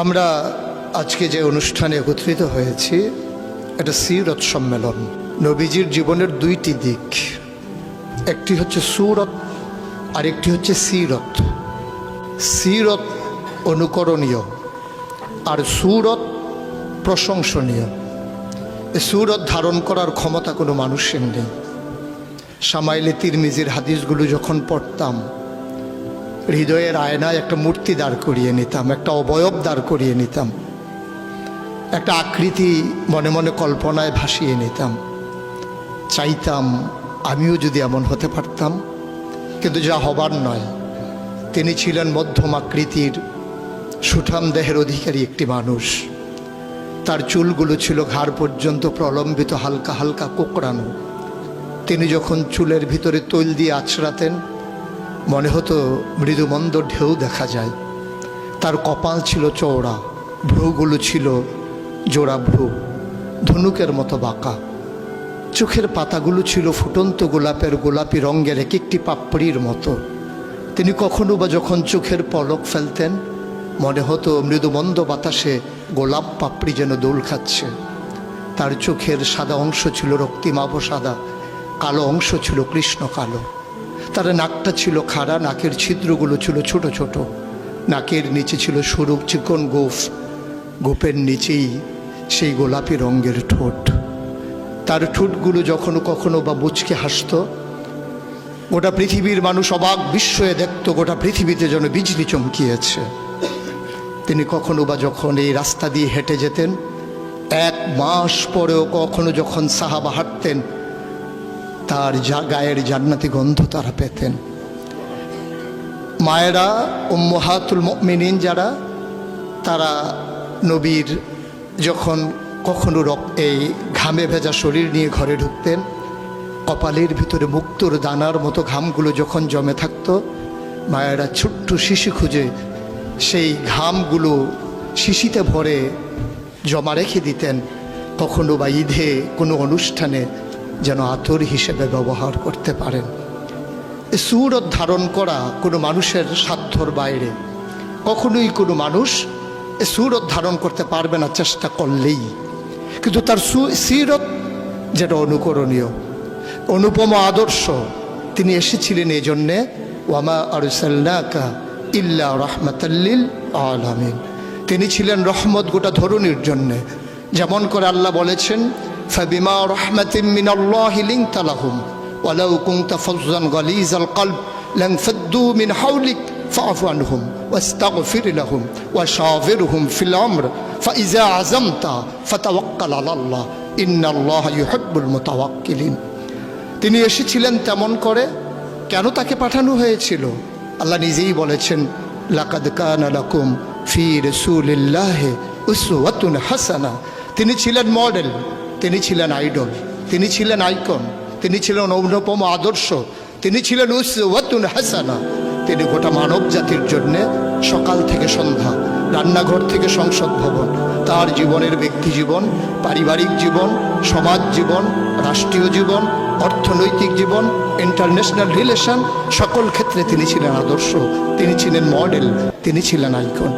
আমরা আজকে যে অনুষ্ঠানে একত্রিত হয়েছি এটা সিরত সম্মেলন। নবীজির জীবনের দুইটি দিক, একটি হচ্ছে সুরত আর একটি হচ্ছে সিরত। সিরত অনুকরণীয় আর সুরত প্রশংসনীয়। এই সুরত ধারণ করার ক্ষমতা কোনো মানুষের নেই। শামাইলে তিরমিজির হাদিসগুলো যখন পড়তাম, হৃদয়ের আয়নায় একটা মূর্তি দাঁড় করিয়ে নিতাম, একটা অবয়ব দাঁড় করিয়ে নিতাম, একটা আকৃতি মনে মনে কল্পনায় ভাসিয়ে নিতাম। চাইতাম আমিও যদি এমন হতে পারতাম, কিন্তু যা হবার নয়। তিনি ছিলেন মধ্যম আকৃতির সুঠাম দেহের অধিকারী একটি মানুষ। তার চুলগুলো ছিল ঘাড় পর্যন্ত প্রলম্বিত, হালকা হালকা কোঁকড়ানো। তিনি যখন চুলের ভিতরে তৈল দিয়ে আছড়াতেন, মনে হতো মৃদুমন্দ ঢেউ দেখা যায়। তার কপাল ছিল চওড়া, ভ্রুগুলো ছিল জোড়া ভ্রু, ধনুকের মতো বাঁকা। চোখের পাতাগুলো ছিল ফুটন্ত গোলাপের গোলাপি রঙের এক একটি পাপড়ির মতো। তিনি কখনো বা যখন চোখের পলক ফেলতেন, মনে হতো মৃদুমন্দ বাতাসে গোলাপ পাপড়ি যেন দোল খাচ্ছে। তার চোখের সাদা অংশ ছিল রক্তিমাভ সাদা, কালো অংশ ছিল কৃষ্ণ কালো। তার নাকটা ছিল খাড়া, নাকের ছিদ্রগুলো ছিল ছোট ছোট। নাকের নিচে ছিল সরু চিকন গোঁফ, গোঁফের নিচেই সেই গোলাপি রঙের ঠোঁট। তার ঠোঁটগুলো যখন কখনো বা মুচকে হাসত, গোটা পৃথিবীর মানুষ অবাক বিস্ময়ে দেখত গোটা পৃথিবীতে যেন বিজলি চমকিয়েছে। তিনি কখনো বা যখন এই রাস্তা দিয়ে হেঁটে যেতেন, 1 মাস পরেও কখনো যখন সাহাবা হাঁটতেন, তার গায়ের জান্নাতি গন্ধ তারা পেতেন। মায়েরা উম্মাহাতুল মুমিনিন যারা, তারা নবীর যখন কখনো এই ঘামে ভেজা শরীর নিয়ে ঘরে ঢুকতেন, কপালের ভিতরে মুক্তোর দানার মতো ঘামগুলো যখন জমে থাকতো, মায়েরা ছোট্ট শিশি খুঁজে সেই ঘামগুলো শিশিতে ভরে জমা রেখে দিতেন, কখনো বা ঈদে কোনো অনুষ্ঠানে যেন আতর হিসেবে ব্যবহার করতে পারেন। এই সুরত ধারণ করা কোনো মানুষের সাধ্যর বাইরে। কখনোই কোনো মানুষ এই সুরত ধারণ করতে পারবে না চেষ্টা করলেই। কিন্তু তার সিরত যেটা অনুকরণীয়, অনুপম আদর্শ। তিনি এসেছিলেন এই জন্যে, ওয়ামা আরসালনাকা ইল্লা রাহমাতাল লিল আলামিন। তিনি ছিলেন রহমত গোটা ধরনীর জন্যে। যেমন করে আল্লাহ বলেছেন, ফাবিমা রাহমাতিন মিনাল্লাহি লিনতা লাহুম ওয়ালাউ কুনতা ফাজ্জান গালিজাল কলব লানফাদ্দু মিন হাওলিক ফাআফু আনহুম ওয়াস্তাগফির লাহুম ওয়াশাওিরহুম ফিল আমর ফাইজা আযামতা ফাতাওয়াক্কাল আলাল্লাহ ইন্নাল্লাহা ইউহিব্বুল মুতাওয়াক্কিলিন। তিনি এসেছিলেন তেমন করে। কেন তাকে পাঠানো হয়েছিল? আল্লাহ নিজেই বলেছেন, লাকাদ কানা লাকুম ফি রাসূলিল্লাহি উসওয়াতুন হাসানা। তিনি ছিলেন মডেল, তিনি ছিলেন আইডল, তিনি ছিলেন আইকন, তিনি ছিলেন অনুপম আদর্শ, তিনি ছিলেন উসওয়াতুন হাসানা। তিনি গোটা মানব জাতির জন্যে সকাল থেকে সন্ধ্যা, রান্নাঘর থেকে সংসদ ভবন, তার জীবনের ব্যক্তি জীবন, পারিবারিক জীবন, সমাজ জীবন, রাষ্ট্রীয় জীবন, অর্থনৈতিক জীবন, ইন্টারন্যাশনাল রিলেশন, সকল ক্ষেত্রে তিনি ছিলেন আদর্শ, তিনি ছিলেন মডেল, তিনি ছিলেন আইকন।